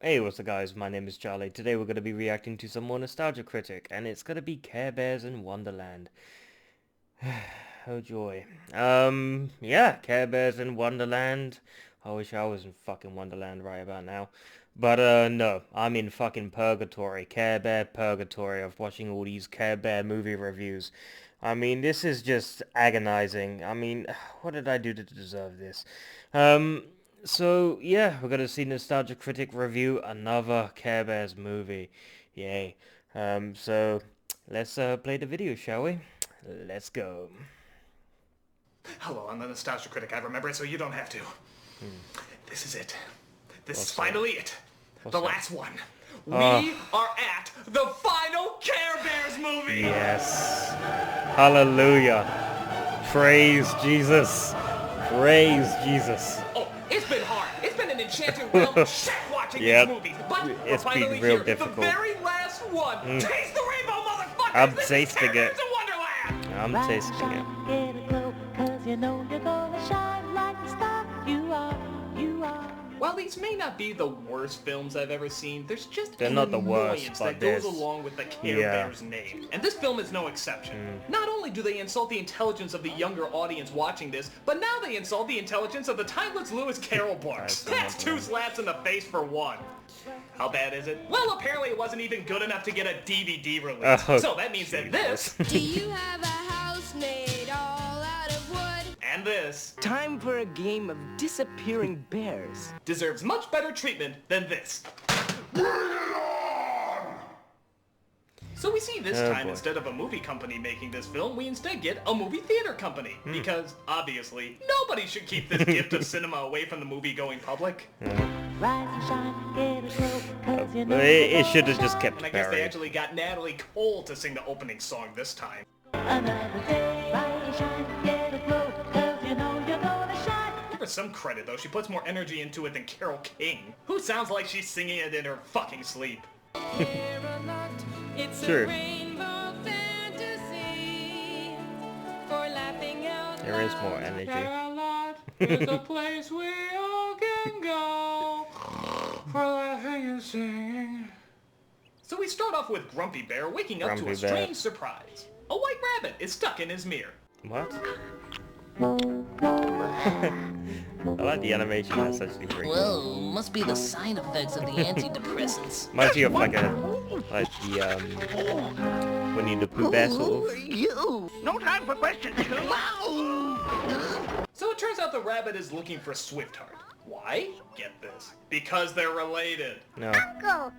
Hey, what's up guys, my name is Charlie. Today we're going to be reacting to some more nostalgia critic, and it's going to be Care Bears in Wonderland. Oh joy. Yeah, Care Bears in Wonderland. I wish I was in fucking Wonderland right about now. But, no, I'm in fucking purgatory. Care Bear purgatory of watching all these Care Bear movie reviews. I mean, this is just agonizing. I mean, what did I do to deserve this? Um, so, yeah, we're gonna see Nostalgia Critic review another Care Bears movie. Yay. So, let's, play the video, shall we? Let's go. Hello, I'm the Nostalgia Critic. I remember it so you don't have to. This is it. This is What's finally it. What's The that? last one. We are at the final Care Bears movie! Yes. Hallelujah. Praise Jesus. Praise Jesus. Oh, it's been hard. It's been an enchanted realm shit watching Yep. these movies. But we're It's been finally real here. difficult. The very last one. Taste the rainbow, motherfuckers! I'm This is tasting Care it. Bears in Wonderland! I'm tasting it. Get a glow, 'cause you know you're gonna shine like the star you are, you are. While these may not be the worst films I've ever seen, there's just They're an not the worst, annoyance but that goes there's- along with the Care yeah. Bears name. And this film is no exception. Not only do they insult the intelligence of the younger audience watching this, but now they insult the intelligence of the timeless Lewis Carroll books. That's two slaps in the face for one. How bad is it? Well, apparently it wasn't even good enough to get a DVD release. Oh, So that means that this, Do you have a house made all out of wood? and this, Time for a game of disappearing bears. deserves much better treatment than this. So we see this Oh, time, boy. instead of a movie company making this film, we instead get a movie theater company. Because, obviously, nobody should keep this gift of cinema away from the movie-going public. Rise and shine, get a glow, 'cause you know It you're should gonna have just shine. kept And I guess they buried. actually got Natalie Cole to sing the opening song this time. Another day, rise and shine, get a glow, 'cause you know you're gonna shine. Give her some credit, though. She puts more energy into it than Carole King, who sounds like she's singing it in her fucking sleep. It's True. a rainbow fantasy for laughing out There is more loud. energy. Camelot is a place we all can go for laughing and singing. So we start off with Grumpy Bear waking up to Grumpy a Bear. strange surprise. A white rabbit is stuck in his mirror. What? I like the animation, that's actually pretty cool. Well, must be the side effects of the antidepressants. Reminds me of like the, Winnie the Pooh Bear sort of. You! No time for questions. So it turns out the rabbit is looking for Swiftheart. Why? Get this. Because they're related. No. Uncle!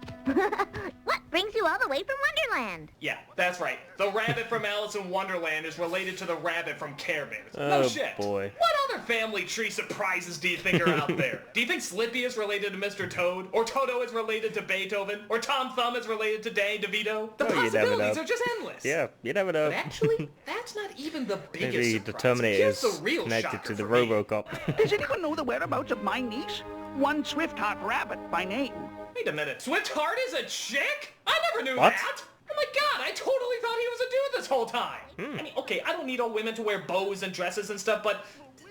What brings you all the way from Wonderland? Yeah, that's right. The rabbit from Alice in Wonderland is related to the rabbit from Care Bears. No Oh, shit. boy. What other family tree surprises do you think are out there? Do you think Slippy is related to Mr. Toad? Or Toto is related to Beethoven? Or Tom Thumb is related to Danny DeVito? The Oh, you never possibilities know. are just endless. Yeah, you never know. But actually, that's not even the biggest Maybe surprise. the Terminator Here's is the real connected shocker to the for me. RoboCop. Does anyone know the whereabouts of my niece? One Swiftheart Rabbit by name. Wait a minute, Swiftheart is a chick? I never knew What? that! Oh my god, I totally thought he was a dude this whole time! I mean, okay, I don't need all women to wear bows and dresses and stuff, but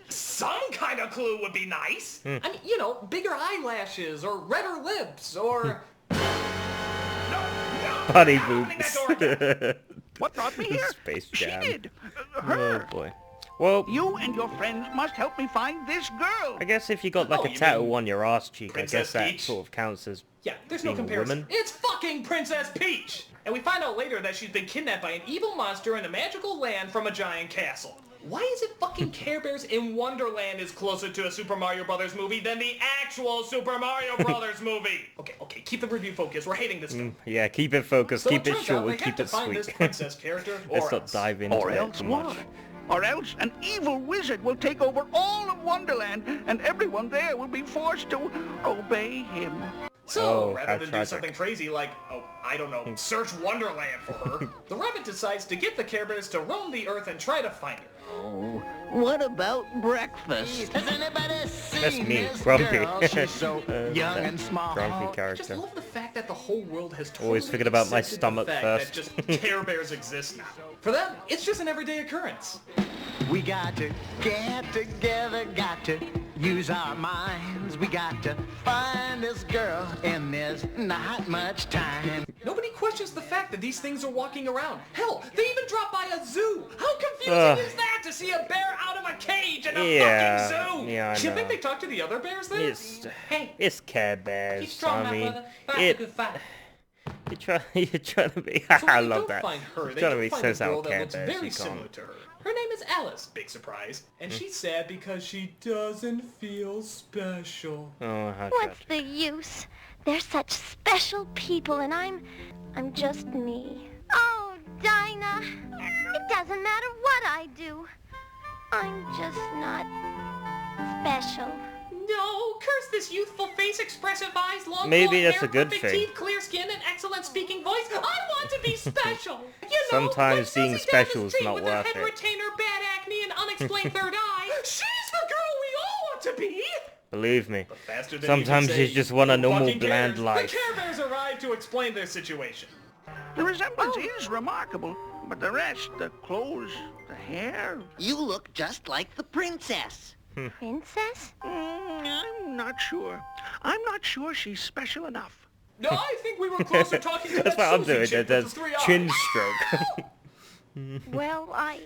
some kind of clue would be nice! I mean, you know, bigger eyelashes, or redder lips, or... Buddy I'm opening that door again. boobs. What brought me here? Space She Jam. did. Oh Her. boy. Well, You and your friends must help me find this girl. I guess if you got like Oh, a you tattoo mean on your ass cheek, I Princess guess that Peach? sort of counts as Yeah, there's no being a comparison. woman. It's fucking Princess Peach! And we find out later that she's been kidnapped by an evil monster in a magical land from a giant castle. Why is it fucking Care Bears in Wonderland is closer to a Super Mario Brothers movie than the actual Super Mario Brothers movie? Okay, keep the review focused. We're hating this film. Yeah, keep it focused, So keep it turns out short, they and have keep to it find this sweet. princess character, Let's or not else. dive into Or it else too what? much. Or else an evil wizard will take over all of Wonderland, and everyone there will be forced to obey him. So, Oh, how rather than do tragic. something crazy like, oh, I don't know, search Wonderland for her, the rabbit decides to get the Care Bears to roam the earth and try to find her. Oh, what about breakfast? Has anybody That's seen me, this Grumpy. girl? She's so young that and small. Grumpy I just character. love the fact that the whole world has totally Always thinking about my accepted stomach the fact first. that just Care Bears exist now. For them, it's just an everyday occurrence. We got to get together, got to use our minds. We got to find this girl, and there's not much time. Nobody questions the fact that these things are walking around. Hell, they even drop by a zoo. How confusing is that to see a bear out of a cage in a fucking zoo? Yeah, I You know. think they talk to the other bears there? It's Care Bears. Keep strong, I my mean, brother. Fight a good fight. you're trying to be. So when I they love don't that. find her, You're they trying do to be find so a girl out that Care looks Bears. very You similar can't. to her. Her name is Alice, big surprise, and she's sad because she doesn't feel special. Oh, how What's tragic. the use? They're such special people, and I'm just me. Oh, Dinah, it doesn't matter what I do. I'm just not special. No, curse this youthful face, expressive eyes, long Maybe blonde that's hair, a good perfect thing. teeth, clear skin, and excellent speaking voice. I want to be special. You know, Sometimes like being Susie down the special is street not with worth her head it. retainer, bad acne, and unexplained third eye. She's the girl we all want to be. Believe me. But faster than Sometimes you can you say, just want a who normal fucking bland cares? life. The Care Bears arrive to explain their situation. The resemblance is remarkable, but the rest, the clothes, the hair... You look just like the princess. Princess? I'm not sure. I'm not sure she's special enough. No, I think we were closer talking to That's that what I'm Susie doing. chick with That's the 3 eyes. chin stroke. Well, I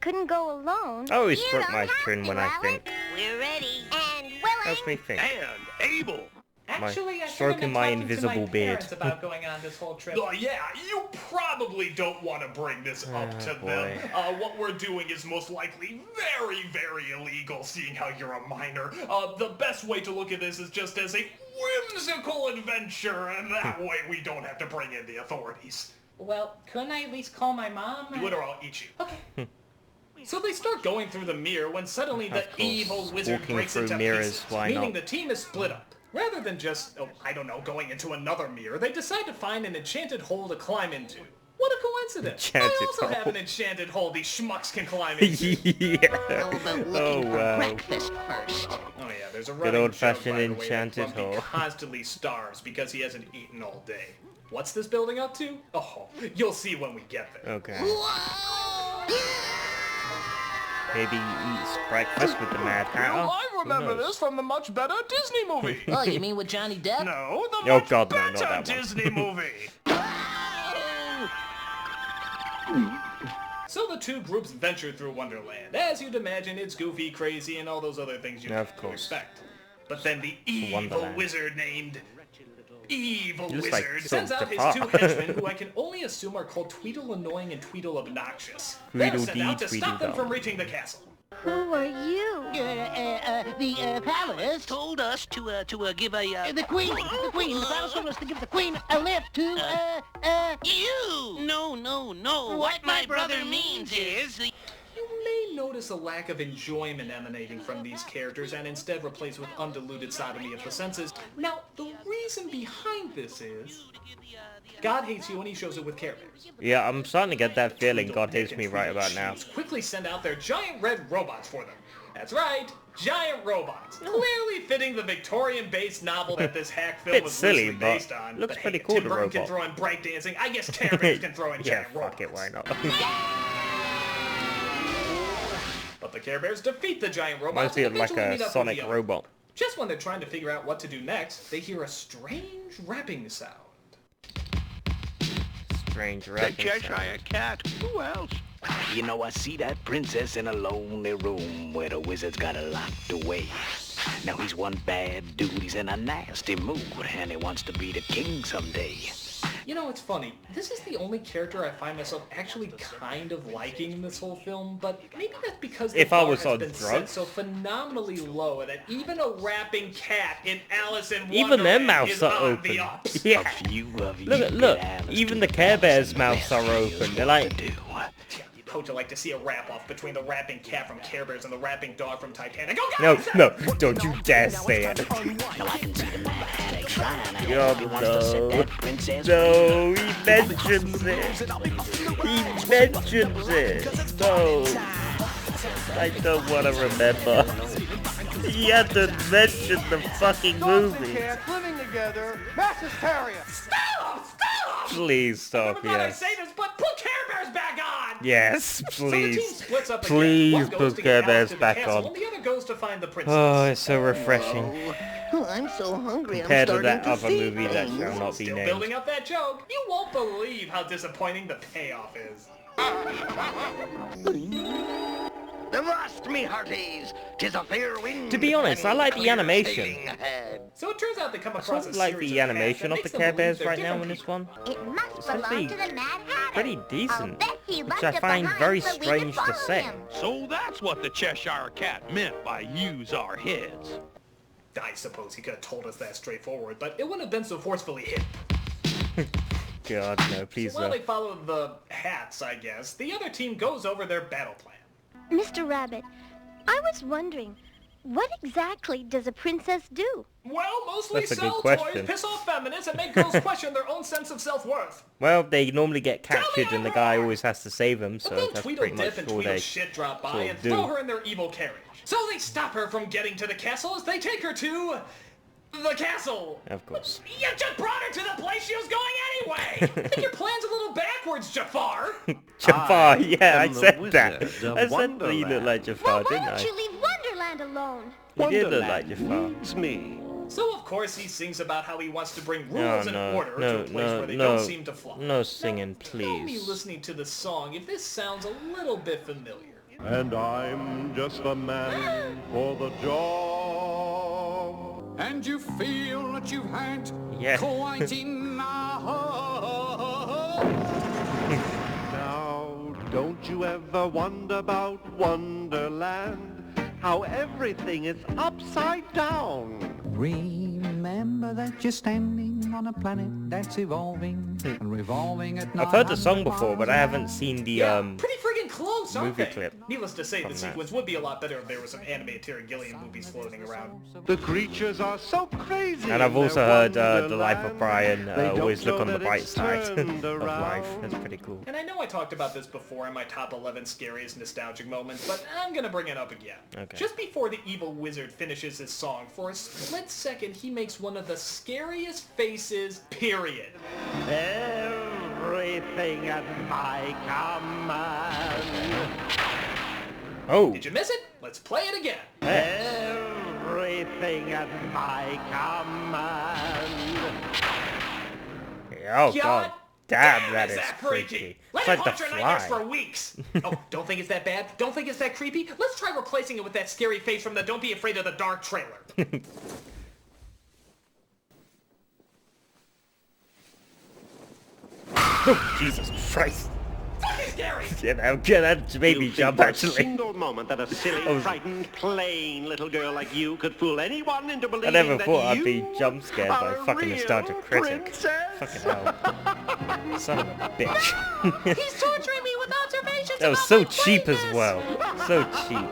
couldn't go alone. I always You stroke don't my have chin to, when I Alice. think. We're ready. And willing. Helps me think. And able. Actually, I stroking should've been my talking invisible to my beard. parents about going on this whole trip. Oh yeah, you probably don't want to bring this up to them. boy. What we're doing is most likely very, very illegal, seeing how you're a minor. The best way to look at this is just as a whimsical adventure, and that way we don't have to bring in the authorities. Well, couldn't I at least call my mom? Do it or I'll eat you. Okay. So they start going through the mirror when suddenly the course. evil wizard Walking breaks through into mirrors, pieces, why meaning not? the team is split up. Rather than just, I don't know, going into another mirror, they decide to find an enchanted hole to climb into. What a coincidence! Enchanted I also have hole. an enchanted hole these schmucks can climb into. Yeah. How about Oh looking for wow. breakfast first? Oh yeah, there's a running old-fashioned joke, by the way, that enchanted Grumpy hole. constantly starves because he hasn't eaten all day. What's this building up to? Oh, you'll see when we get there. Okay. Maybe he eats breakfast with the Mad Hatter. Who knows? from the much better Disney movie. Oh, you mean with Johnny Depp? No, the Oh, much God, no, better not that one. Disney movie. So the two groups venture through Wonderland. As you'd imagine, it's goofy, crazy, and all those other things you Of course. expect. But then the evil Wonderland. wizard named Evil Just like Wizard so sends out his depart. two henchmen, who I can only assume are called Tweedle Annoying and Tweedle Obnoxious. They're sent Tweedledee, out to stop them Tweedledum. from reaching the castle. Who are you? The palace told us to give a, the queen, the palace told us to give the queen a lift to, you! No. What my brother means is the... You may notice a lack of enjoyment emanating from these characters and instead replace with undiluted sodomy of the senses. Now, the reason behind this is God hates you and he shows it with Care Bears. Yeah, I'm starting to get that feeling Tweedle God hates Dick me and right Tweedle about now. Cheese quickly send out their giant red robots for them. That's right, giant robots. Clearly fitting the Victorian-based novel that this hack film Bit was silly, loosely but based on. looks But pretty hey, cool, Tim the Burton can robot. throw in breakdancing. I guess Care Bears can throw in Yeah, giant robots. fuck it, why not? But the Care Bears defeat the giant robots Reminds me and of like eventually a meet up with Sonic the other. robot. Just when they're trying to figure out what to do next, they hear a strange rapping sound. Strange The rapping sound. Cheshire Cat. Who else? You know, I see that princess in a lonely room where the wizard's got her locked away. Now he's one bad dude, he's in a nasty mood, and he wants to be the king someday. You know, it's funny. This is the only character I find myself actually kind of liking in this whole film, but maybe that's because the If I bar was has on been set drugs. so phenomenally low that even a rapping cat in Alice in Even their Wonderland mouths is are on open. the ups. Yeah. A few of you Look, get Alice even to the Care Bears' Alice mouths are and open. tells They're what like, to do. How'd you like to see a rap-off between the rapping cat from Care Bears and the rapping dog from Titanic? Oh, no, God! no, don't you dare say it. Now I can see the Mad Hatter trying to Yeah, help. He wants to set no. that princess No, he mentions it. He mentions it. No. I don't want to remember. He had to mention the fucking movie. living together, mass hysteria. Stop! Please stop, I never thought I'd yes. say this, but put Care Bears back on! Yes, So the team please. splits up again. Please One goes put to Care get Alice Bears to the back castle, on. and the other Dinah goes to find the princess. Oh, it's so refreshing. Oh, I'm so hungry. Compared to I'm that starting to other see movie that things. shall not be Still named. building up that joke. You won't believe how disappointing the payoff is. Avast me hearties, 'tis a fair wind. To be honest, I like the clear animation. sailing ahead. So it turns out they come I across sort a of like series the of hats animation that of the makes them Care believe Bears they're right now different in this people. one. It must It's belong actually to the Mad Hatter. pretty I'll decent, bet he which left I it find behind very so we could strange to follow say. him. So that's what the Cheshire Cat meant by use our heads. I suppose he could have told us that straightforward, but it wouldn't have been so forcefully hidden. God, no, please, So while they follow the hats, I guess, the other team goes over their battle plan. Mr. Rabbit, I was wondering, what exactly does a princess do? Well, mostly That's a good sell toys, question. piss off feminists, and make girls question their own sense of self-worth. Well, they normally get Tell me captured and the I'm guy wrong. always has to save them, But so then that's Tweedle pretty much Dip and all Tweedle they Shit drop by sort of and do. throw her in their evil carriage. So they stop her from getting to the castle as they take her to the castle. Of course. You just brought her to the place she was going anyway. I think your plan's a little backwards, Jafar. Jafar, yeah, I am the said that. Wizard of I said that you look Wonderland. like Jafar, Well, why didn't don't I? you leave Wonderland alone? You did look like Wonderland Jafar. needs me. So of course he sings about how he wants to bring No, rules and order to a place where they no, don't seem to fly. no singing, Tell me please. listening to the song if this sounds a little bit familiar. And I'm just the man for the job. And you feel that you've had Yeah. quite enough. Now, don't you ever wonder about Wonderland? How everything is upside down. Remember that you're standing on a planet that's evolving and revolving at I've heard the song before, but I haven't seen the Pretty friggin' close, aren't movie they? clip Needless to say, from the that. sequence would be a lot better if there were some animated Terry Gilliam movies floating around. The creatures are so crazy. And I've in also their heard The Life of Wonderland. Brian, They don't always look know on the that bright it's side turned of life. around. That's pretty cool. And I know I talked about this before in my top 11 scariest nostalgic moments, but I'm gonna bring it up again. Okay. Just before the evil wizard finishes his song, for a split second he makes one of the scariest faces, period. Everything at my command. Oh. Did you miss it? Let's play it again. Everything at my command. Oh God. Damn, that is that freaky. Let It's it like haunt the your nightmares fly. for weeks. Oh, don't think it's that bad? Don't think it's that creepy? Let's try replacing it with that scary face from the Don't Be Afraid of the Dark trailer. Oh, Jesus Christ. Fucking scary! Yeah, that made me You think jump for a actually. single moment that a silly, I was- frightened, plain little girl like you could fool anyone into I believing never that thought I'd you be jump scared by are a fucking real nostalgic critic. princess. Fucking hell. Son of a bitch. He's torturing me with observations That was about so my cheap as queenness. well. So cheap.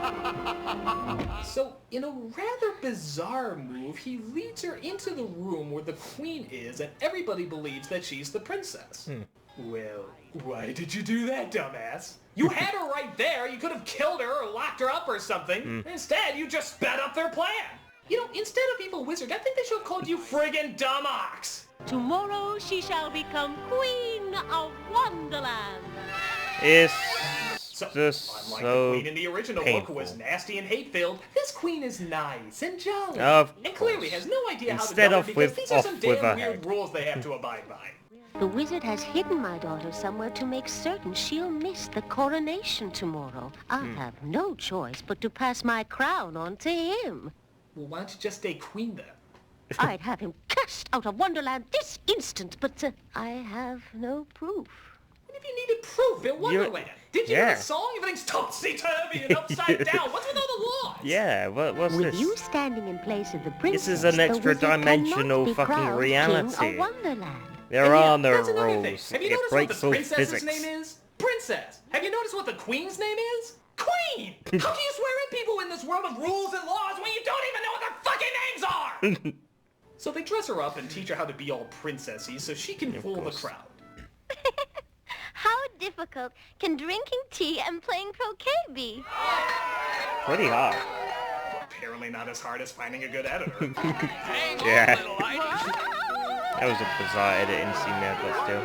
So, in a rather bizarre move, he leads her into the room where the queen is, and everybody believes that she's the princess. Well, why did you do that, dumbass? You had her right there. You could have killed her or locked her up or something. Instead, you just sped up their plan. You know, instead of evil wizard, I think they should have called you friggin' dumb ox. Tomorrow she shall become Queen of Wonderland. It's So, just unlike so the queen in the original book, who was painful. nasty and hate-filled, this queen is nice and jolly. Of and clearly course. has no idea Instead how of to govern because with- these are some off with damn her weird head. rules they have to abide by. The wizard has hidden my daughter somewhere to make certain she'll miss the coronation tomorrow. I'll have no choice but to pass my crown on to him. Well, why don't you just stay queen then? I'd have him cast out of Wonderland this instant, but I have no proof. And if you needed proof in Wonderland, did you hear yeah. the song? Everything's topsy-turvy and upside down. What's with all the laws? Yeah, what's With this? you standing in place of the princess, This is an the extra wizard cannot dimensional be fucking crowned reality. King of Wonderland. There And yeah, are no that's another thing. rules. Have you It noticed what breaks the all princess's physics. name is? Princess. Have you noticed what the queen's name is? Queen! How can you swear in people in this world of rules and laws when you don't even know what their fucking names are? So they dress her up and teach her how to be all princessy so she can fool the crowd. How difficult can drinking tea and playing croquet be? Pretty hard. Apparently not as hard as finding a good editor. Yeah. That was a bizarre editing scene there, but still.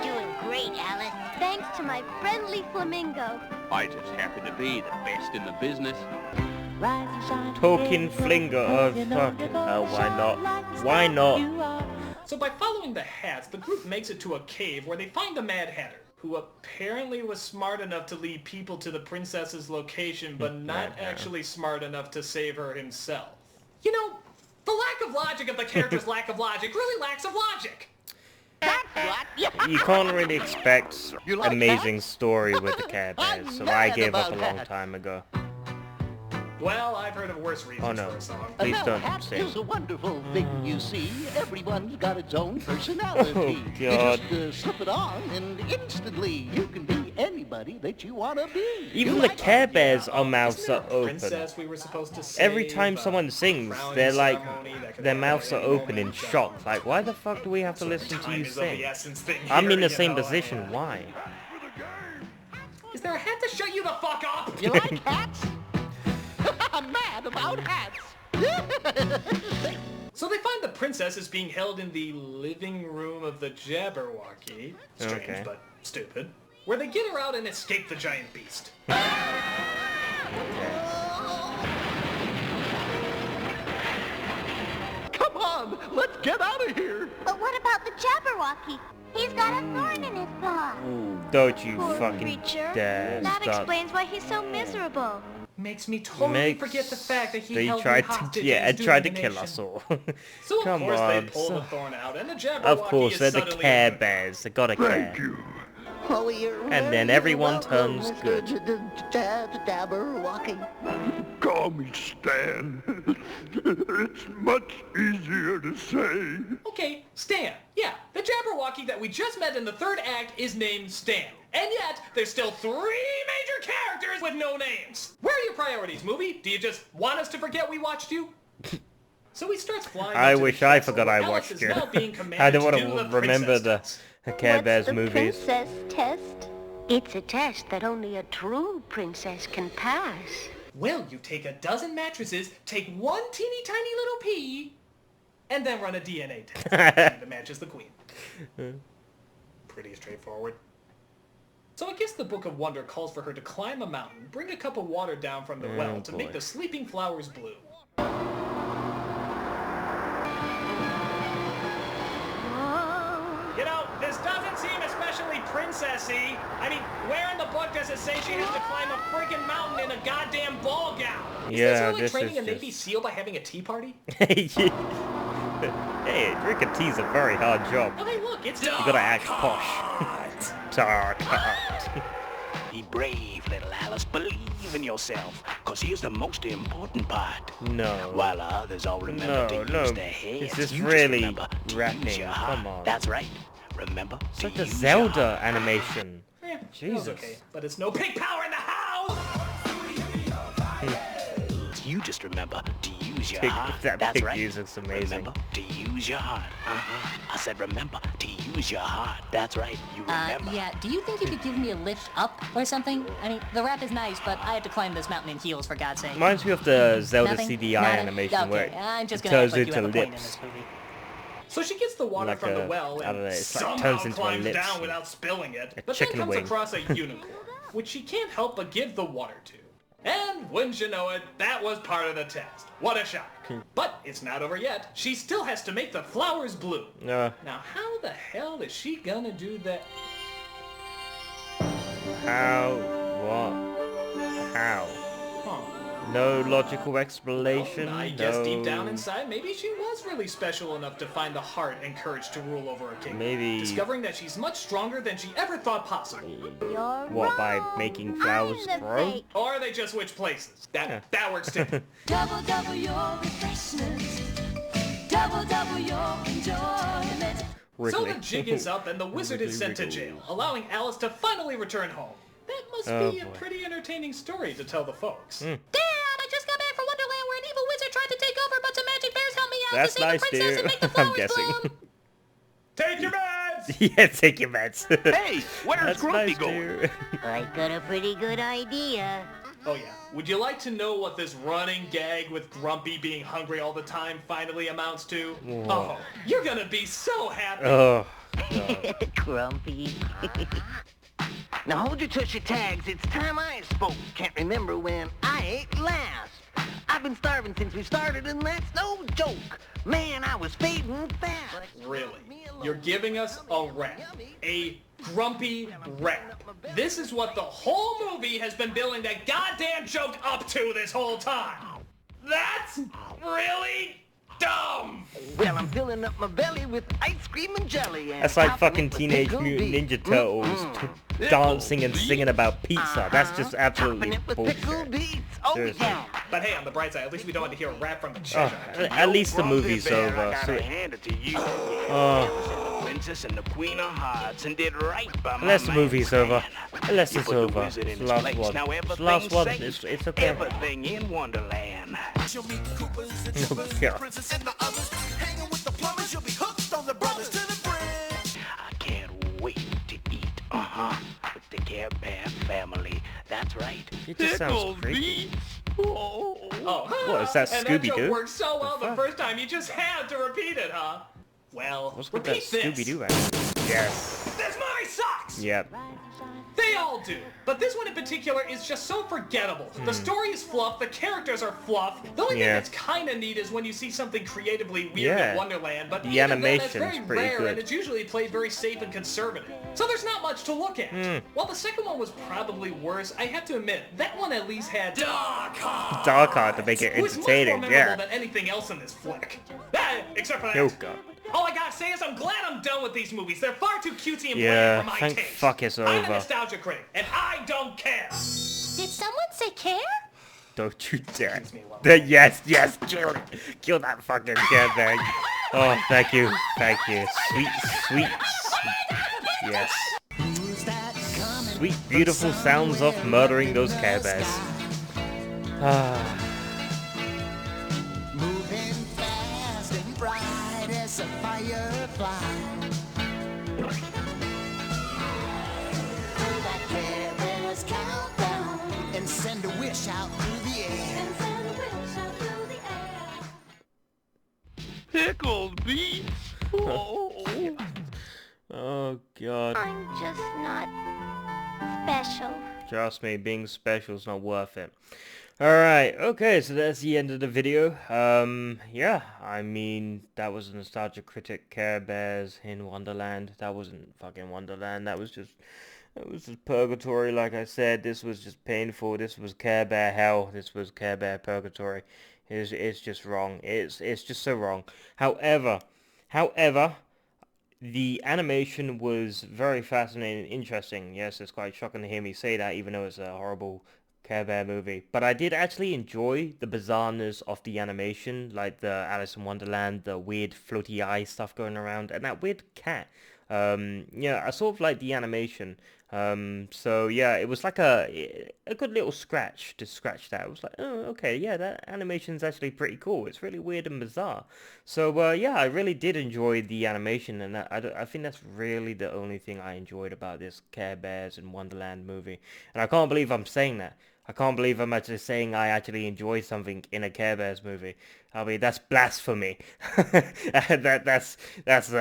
You're doing great, Alice. Thanks to my friendly flamingo. I just happen to be the best in the business. Rise and shine. Talking together, flinger. 'cause Oh, you know fuck. you're Oh, gonna why shine not? like the Why star not? you are. So by following the hats, the group makes it to a cave where they find the Mad Hatter, who apparently was smart enough to lead people to the princess's location, but not actually smart enough to save her himself. You know, the lack of logic of the character's lack of logic really lacks of logic. You can't really expect You like amazing story with the Care Bears, so I mad gave up a about long that. time ago. Well, I've heard of worse reasons Oh no, for a song. please Now, don't hats sing. is a wonderful thing, you see. Everyone's got its own personality. Oh, You God. just slip it on, and instantly you can be anybody that you want to be. Even the Care Bears' mouths Isn't there are a open. princess we were supposed to save, Every time someone sings, crowning they're like, ceremony that could their happen mouths at are any open in moment, so shock. Like, why the fuck do we have to listen to time you is of the sing? essence thing I'm here, in the you same know, position, why? Is there a hat to shut you the fuck up? You like hats? I'm mad about hats. So they find the princess is being held in the living room of the Jabberwocky. Strange, Okay. but stupid. Where they get her out and escape the giant beast. Come on, let's get out of here. But what about the Jabberwocky? He's got a thorn in his paw. Don't you Poor fucking creature. dare That start. explains why he's so miserable. Makes me totally forget the fact that he They held tried me hostage to, yeah, in and his tried to kill us domination. all. So of Come course on. they pull the thorn out, and the Jabberwocky Of course, is they're the suddenly Care immune. Bears. They gotta care. Thank you. Oh, you're And then everyone turns good. Jabberwocky. Call me Stan. It's much easier to say. Okay, Stan. Yeah, the Jabberwocky that we just met in the third act is named Stan. And yet, there's still 3 major characters with no names. Where are your priorities, movie? Do you just want us to forget we watched you? So he starts flying. I up to wish the I castle forgot where I Alice watched is you. now being I commanded don't want to do to the remember princess the Care Bears What's the movies. princess test? It's a test that only a true princess can pass. Well, you take a dozen mattresses, take one teeny tiny little pea, and then run a DNA test. See that matches the queen. Pretty straightforward. So I guess the Book of Wonder calls for her to climb a mountain, bring a cup of water down from the well to make boy. the sleeping flowers bloom. You know, this doesn't seem especially princessy. I mean, where in the book does it say she has to climb a freaking mountain in a goddamn ball gown? Is Yeah, this really this training is a Navy SEAL by having a tea party? Hey, drinking tea's a very hard job. Oh, hey, look, it's You gotta act posh. Dark heart. Be brave, little Alice. Believe in yourself. Because here's the most important part. No. While others all remember to No, use no. their heads, Is this you just really remember to use rapping? your heart. Come on. That's right. Remember It's to like the use your heart. Zelda animation. Yeah, Jesus. okay, but it's no pig power in the house! You just remember to use your Pig- heart. that That's pig right. music's amazing. Remember to use your heart. I said remember to use your heart. That's right. You remember. Yeah, do you think you could give me a lift up or something? I mean, the rap is nice, but I have to climb this mountain in heels, for God's sake. Reminds me of the Zelda Nothing? CDI Nada? animation Okay, where I'm just it gonna act turns like you into have a point in lips. this movie. So she gets the water Like from the a- well I don't and know, it's like somehow turns into a climbs lips down and without spilling it, a but then chicken comes wing. across a unicorn, which she can't help but give the water to. And wouldn't you know it, that was part of the test. What a shock. But it's not over yet. She still has to make the flowers bloom. No. Now how the hell is she gonna do that? How? What? How? Huh. No logical explanation. I guess deep down no- inside, maybe she was really special enough to find the heart and courage to rule over a kingdom. Maybe- Discovering that she's much stronger than she ever thought possible. You're What, by wrong. making I'm flowers the grow? fake. Or they just switch places. That works too. Double, double your refreshment. Double, double your enjoyment. So Wrigley. the jig is up and the wizard is sent to jail, allowing Alice to finally return home. That must Oh, be a boy. pretty entertaining story to tell the folks. Dad, I just got back from Wonderland where an evil wizard tried to take over, but some magic bears helped me out That's to save nice, the princess dude. and make the I'm flowers guessing. bloom. Take your meds! Yeah, take your meds. Hey, where's That's Grumpy nice, going? dude. I got a pretty good idea. Oh yeah, would you like to know what this running gag with Grumpy being hungry all the time finally amounts to? What? Oh, you're gonna be so happy! Oh. Grumpy. Now hold your tushy tags. It's time I spoke. Can't remember when I ate last. I've been starving since we started, and that's no joke. Man, I was fading fast. Really? You're giving us a rap. A grumpy rap. This is what the whole movie has been building that goddamn joke up to this whole time. That's really dumb. Well, I'm filling up my belly with ice cream and jelly. And That's like topping fucking it with Teenage pickled Mutant beets. Ninja Turtles dancing and singing about pizza. That's just absolutely Topping it with pickled bullshit. beets. Oh, Seriously. yeah. But hey, on the bright side, at least we don't have to hear a rap from the Oh, Cheshire. at least the movie's Bear, over. I gotta So, hand it to you. oh, The princess and the queen of hearts, and did right by my unless the man movie's over. Stan. Unless You it's put the over. wizard in It's the his last place. one. Now It's the last one. everything's safe. It's okay. Everything in Wonderland. Oh, God. I can't wait to eat. With the Care Bear family. That's right. It just sounds creepy. Oh, huh? What, is that And that joke Scooby-Doo? worked so well The the fuck? first time, you just had to repeat it, huh? Well, What's with that repeat this. Scooby-Doo accent? Yes. This movie sucks! Yep. They all do. But this one in particular is just so forgettable. The story is fluff, the characters are fluff. The only thing Yeah. that's kind of neat is when you see something creatively weird Yeah. in Wonderland, but The even then, that's animation's very pretty rare good. and it's usually played very safe and conservative. So there's not much to look at. While the second one was probably worse, I have to admit, that one at least had Dark Heart. Dark Heart to make it Who is much more entertaining, memorable yeah. than anything else in this flick. Except for that. Oh, God. All I gotta say is I'm glad I'm done with these movies. They're far too cutesy and Yeah, bland for my thank taste. fuck it's I'm a over. nostalgia critic, and I don't care. Did someone say care? Don't you dare. Yes, yes, kill it. Kill that fucking Care Bear. Oh, thank you. Thank you. Sweet, sweet. Yes. Sweet, beautiful sounds of murdering those Care Bears. Ah. Moving fast and bright as a firefly. Through that Care Bear's countdown and send a wish out through the air. Pickled beets. Oh. Oh, God. I'm just not special. Trust me, being special is not worth it. Alright, okay, so that's the end of the video. Yeah, I mean, that was a Nostalgia Critic, Care Bears in Wonderland. That wasn't fucking Wonderland, that was just purgatory, like I said. This was just painful. This was Care Bear hell. This was Care Bear purgatory. It's just wrong. It's just so wrong. However, the animation was very fascinating and interesting. Yes, it's quite shocking to hear me say that, even though it's a horrible Care Bear movie. But I did actually enjoy the bizarreness of the animation, like the Alice in Wonderland, the weird floaty eye stuff going around, and that weird cat. Yeah, I sort of like the animation. So yeah, it was like a good little scratch to scratch that. It was like, oh, okay, yeah, that animation's actually pretty cool. It's really weird and bizarre. So yeah, I really did enjoy the animation, and I think that's really the only thing I enjoyed about this Care Bears in Wonderland movie. And I can't believe I'm saying that. I can't believe I'm actually saying I actually enjoyed something in a Care Bears movie. I mean, that's blasphemy. that's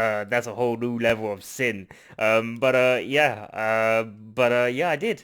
a whole new level of sin. Yeah, I did.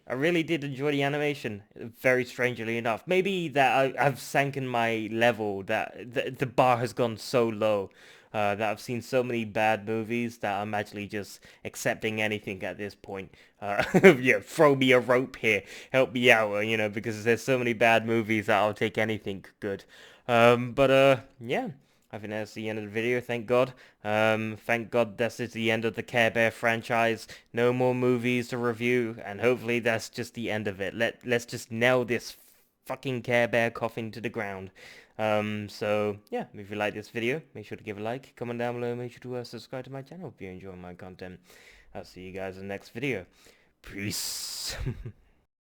I really did enjoy the animation. Very strangely enough, maybe that I've sank in my level. That the bar has gone so low. That I've seen so many bad movies that I'm actually just accepting anything at this point. Yeah, throw me a rope here, help me out, because there's so many bad movies that I'll take anything good. Yeah, I think that's the end of the video, thank God. Thank God this is the end of the Care Bear franchise. No more movies to review, and hopefully that's just the end of it. Let's just nail this fucking Care Bear coffin to the ground. So yeah, if you like this video, make sure to give a like, comment down below, make sure to subscribe to my channel if you're enjoying my content. I'll see you guys in the next video. Peace.